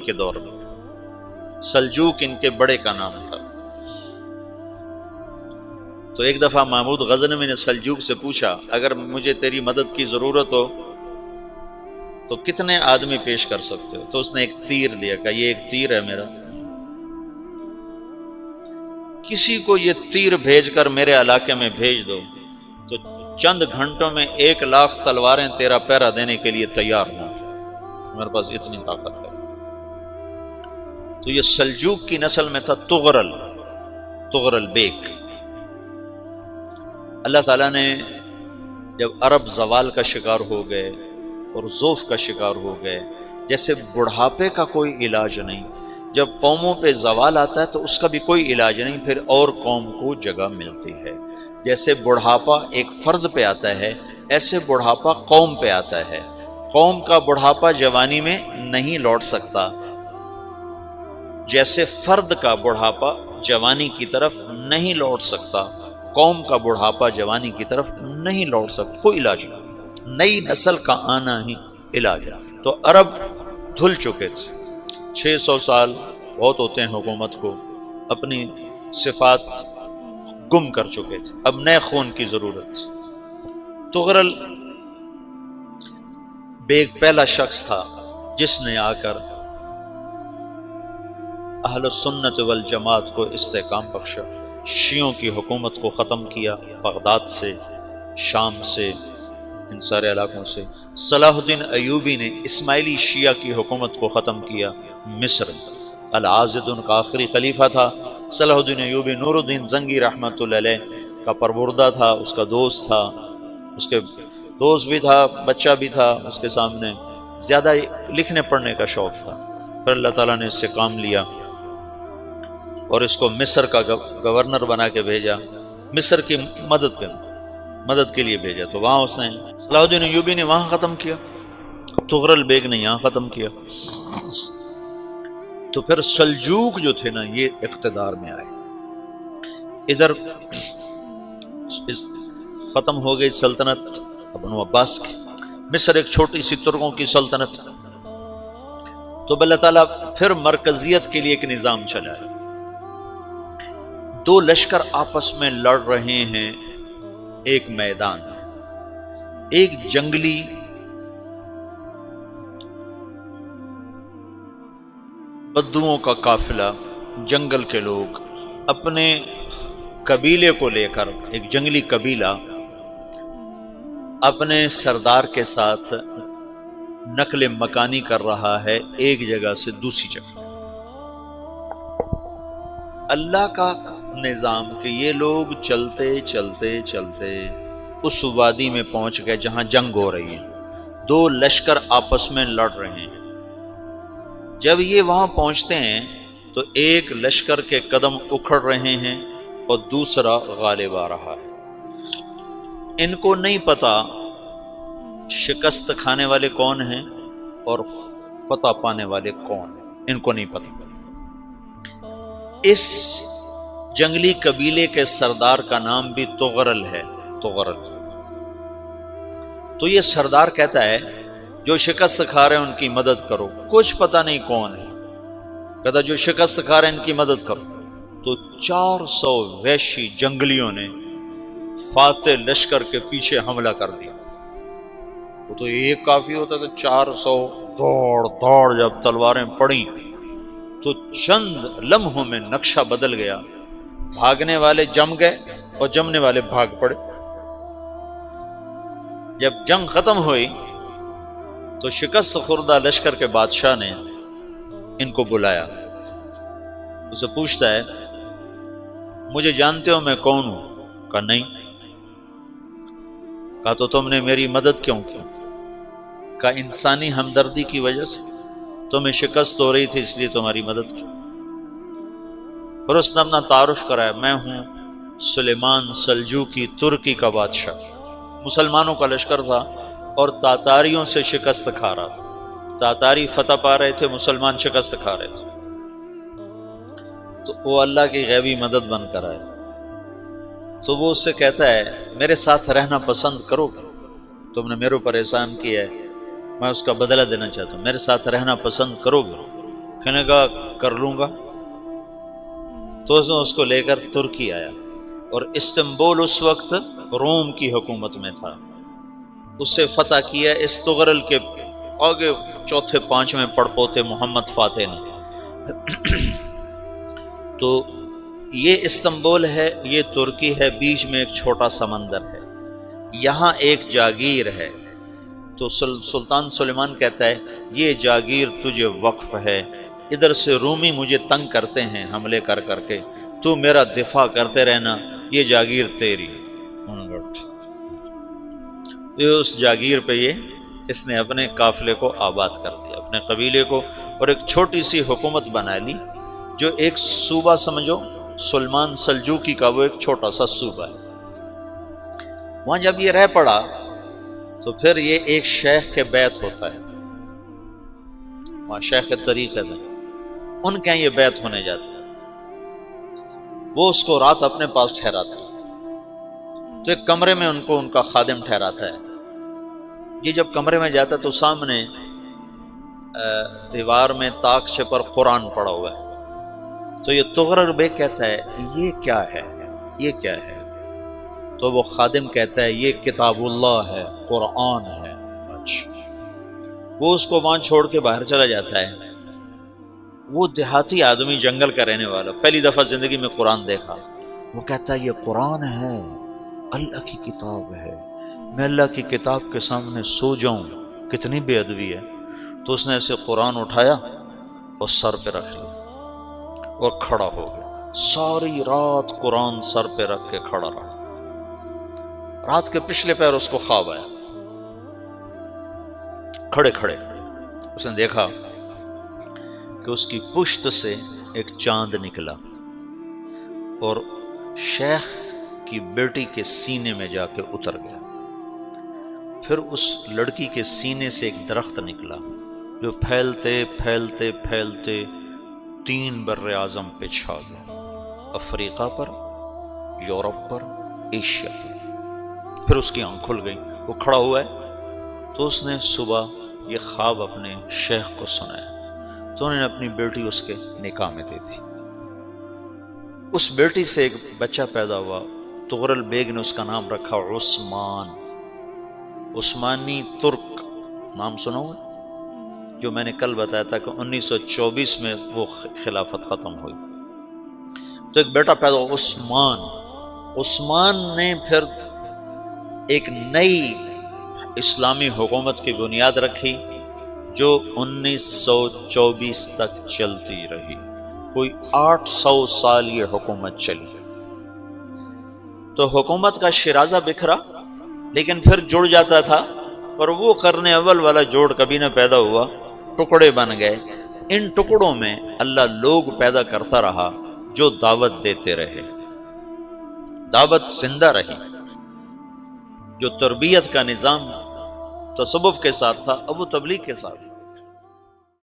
کے دور میں سلجوق ان کے بڑے کا نام تھا۔ تو ایک دفعہ محمود غزنوی نے سلجوق سے پوچھا اگر مجھے تیری مدد کی ضرورت ہو تو کتنے آدمی پیش کر سکتے ہو؟ تو اس نے ایک تیر دیا، کہا یہ ایک تیر ہے میرا، کسی کو یہ تیر بھیج کر میرے علاقے میں بھیج دو تو چند گھنٹوں میں 1,00,000 تلواریں تیرا پہرا دینے کے لیے تیار ہوں، میرے پاس اتنی طاقت ہے۔ تو یہ سلجوق کی نسل میں تھا تغرل بیک۔ اللہ تعالیٰ نے جب عرب زوال کا شکار ہو گئے اور ضعف کا شکار ہو گئے، جیسے بڑھاپے کا کوئی علاج نہیں، جب قوموں پہ زوال آتا ہے تو اس کا بھی کوئی علاج نہیں، پھر اور قوم کو جگہ ملتی ہے۔ جیسے بڑھاپا ایک فرد پہ آتا ہے، ایسے بڑھاپا قوم پہ آتا ہے۔ قوم کا بڑھاپا جوانی میں نہیں لوٹ سکتا، جیسے فرد کا بڑھاپا جوانی کی طرف نہیں لوٹ سکتا، قوم کا بڑھاپا جوانی کی طرف نہیں لوٹ سکتا، کوئی علاج نہیں، نئی نسل کا آنا ہی علاج ہے۔ تو عرب دھل چکے تھے، 600 سال بہت ہوتے ہیں حکومت کو، اپنی صفات گم کر چکے تھے، اب نئے خون کی ضرورت تھی۔ تغرل بیگ پہلا شخص تھا جس نے آ کر اہل سنت والجماعت کو استحکام بخشا، شیعوں کی حکومت کو ختم کیا، بغداد سے، شام سے، ان سارے علاقوں سے۔ صلاح الدین ایوبی نے اسماعیلی شیعہ کی حکومت کو ختم کیا، مصر۔ العاضد ان کا آخری خلیفہ تھا۔ صلاح الدین ایوبی نور الدین زنگی رحمۃ اللہ علیہ کا پروردہ تھا، اس کا دوست تھا، اس کے دوست بھی تھا، بچہ بھی تھا اس کے سامنے، زیادہ لکھنے پڑھنے کا شوق تھا۔ پھر اللہ تعالیٰ نے اس سے کام لیا اور اس کو مصر کا گورنر بنا کے بھیجا، مصر کی مدد کے لیے بھیجا۔ تو وہاں اس نے صلاح الدین ایوبی نے وہاں ختم کیا، تغرل بیگ نے یہاں ختم کیا۔ تو پھر سلجوق جو تھے نا یہ اقتدار میں آئے، ادھر ختم ہو گئی سلطنت بنو عباس کی، مصر ایک چھوٹی سی ترکوں کی سلطنت۔ تو اللہ تعالیٰ پھر مرکزیت کے لیے ایک نظام چلایا، دو لشکر آپس میں لڑ رہے ہیں ایک میدان میں، ایک جنگلی بدوؤں کا قافلہ، جنگل کے لوگ اپنے قبیلے کو لے کر، ایک جنگلی قبیلہ اپنے سردار کے ساتھ نقل مکانی کر رہا ہے ایک جگہ سے دوسری جگہ۔ اللہ کا نظام کہ یہ لوگ چلتے چلتے چلتے اس وادی میں پہنچ گئے جہاں جنگ ہو رہی ہے، دو لشکر آپس میں لڑ رہے ہیں۔ جب یہ وہاں پہنچتے ہیں تو ایک لشکر کے قدم اکھڑ رہے ہیں اور دوسرا غالب آ رہا ہے۔ ان کو نہیں پتا شکست کھانے والے کون ہیں اور فتح پانے والے کون ہیں، ان کو نہیں پتا۔ اس جنگلی قبیلے کے سردار کا نام بھی تغرل ہے، تغرل۔ تو یہ سردار کہتا ہے جو شکست کھا رہے ہیں ان کی مدد کرو، کچھ پتہ نہیں کون ہے، کہتا جو شکست کھا رہے ہیں ان کی مدد کرو۔ تو 400 وحشی جنگلیوں نے فاتح لشکر کے پیچھے حملہ کر دیا۔ وہ تو ایک کافی ہوتا تھا، 400 دوڑ جب تلواریں پڑیں تو چند لمحوں میں نقشہ بدل گیا، بھاگنے والے جم گئے اور جمنے والے بھاگ پڑے۔ جب جنگ ختم ہوئی تو شکست خوردہ لشکر کے بادشاہ نے ان کو بلایا، اسے پوچھتا ہے مجھے جانتے ہو میں کون ہوں؟ کہا نہیں۔ کہا تو تم نے میری مدد کیوں کی؟ کہا انسانی ہمدردی کی وجہ سے، تمہیں شکست ہو رہی تھی اس لیے تمہاری مدد کی۔ پھر اس نے اپنا تعارف کرایا، میں ہوں سلیمان سلجوقی، ترکی کا بادشاہ۔ مسلمانوں کا لشکر تھا اور تاتاریوں سے شکست کھا رہا تھا، تاتاری فتح پا رہے تھے، مسلمان شکست کھا رہے تھے۔ تو وہ اللہ کی غیبی مدد بن کر آئے۔ تو وہ اس سے کہتا ہے میرے ساتھ رہنا پسند کرو گے؟ تم نے میرے اوپر احسان کیا ہے، میں اس کا بدلہ دینا چاہتا ہوں، میرے ساتھ رہنا پسند کرو گے؟ کہنے کا کر لوں گا. تو اس کو لے کر ترکی آیا، اور استنبول اس وقت روم کی حکومت میں تھا. اسے فتح کیا اس تغرل کے آگے چوتھے پانچویں پڑپوتے محمد فاتح نے. تو یہ استنبول ہے، یہ ترکی ہے، بیچ میں ایک چھوٹا سمندر ہے، یہاں ایک جاگیر ہے. تو سلطان سلیمان کہتا ہے یہ جاگیر تجھے وقف ہے، ادھر سے رومی مجھے تنگ کرتے ہیں حملے کر کر کے، تو میرا دفاع کرتے رہنا، یہ جاگیر تیری. اس جاگیر پہ اس نے اپنے قافلے کو آباد کر دیا، اپنے قبیلے کو، اور ایک چھوٹی سی حکومت بنا لی، جو ایک صوبہ سمجھو سلمان سلجوقی کا، وہ ایک چھوٹا سا صوبہ ہے. وہاں جب یہ رہ پڑا تو پھر یہ ایک شیخ کے بیت ہوتا ہے، وہاں شیخ طریقت ہے، ان کے یہ بیت ہونے جاتا ہے. وہ اس کو رات اپنے پاس ٹھہراتا ہے، تو ایک کمرے میں ان کو ان کا خادم ٹھہراتا ہے. یہ جب کمرے میں جاتا ہے تو سامنے دیوار میں تاکچے پر قرآن پڑا ہوا ہے. تو یہ تغرل بیگ کہتا ہے یہ کیا ہے، یہ کیا ہے؟ تو وہ خادم کہتا ہے یہ کتاب اللہ ہے، قرآن ہے. اچھا. وہ اس کو وہاں چھوڑ کے باہر چلا جاتا ہے. وہ دیہاتی آدمی، جنگل کا رہنے والا، پہلی دفعہ زندگی میں قرآن دیکھا. وہ کہتا ہے یہ قرآن ہے، اللہ کی کتاب ہے، میں اللہ کی کتاب کے سامنے سو جاؤں، کتنی بے ادبی ہے. تو اس نے ایسے قرآن اٹھایا اور سر پہ رکھ لیا اور کھڑا ہو گیا. ساری رات قرآن سر پہ رکھ کے کھڑا رہا. رات کے پچھلے پہر اس کو خواب آیا، کھڑے کھڑے اس نے دیکھا کہ اس کی پشت سے ایک چاند نکلا اور شیخ کی بیٹی کے سینے میں جا کے اتر گیا. پھر اس لڑکی کے سینے سے ایک درخت نکلا جو پھیلتے پھیلتے پھیلتے 3 بر اعظم پہ چھا گیا، افریقہ پر، یورپ پر، ایشیا پر. پھر اس کی آنکھ کھل گئی، وہ کھڑا ہوا ہے. تو اس نے صبح یہ خواب اپنے شیخ کو سنایا، تو انہوں نے اپنی بیٹی اس کے نکاح میں دے دی. اس بیٹی سے ایک بچہ پیدا ہوا، تغرل بیگ نے اس کا نام رکھا عثمان. عثمانی ترک نام سنا ہوا، جو میں نے کل بتایا تھا کہ 1924 میں وہ خلافت ختم ہوئی. تو ایک بیٹا پیدا ہوا عثمان. عثمان نے پھر ایک نئی اسلامی حکومت کی بنیاد رکھی جو 1924 تک چلتی رہی. کوئی 800 سال یہ حکومت چلی. تو حکومت کا شیرازہ بکھرا لیکن پھر جڑ جاتا تھا، پر وہ قرن اول والا جوڑ کبھی نہ پیدا ہوا، ٹکڑے بن گئے. ان ٹکڑوں میں اللہ لوگ پیدا کرتا رہا جو دعوت دیتے رہے، دعوت زندہ رہی. جو تربیت کا نظام تصوف کے ساتھ تھا اب وہ تبلیغ کے ساتھ.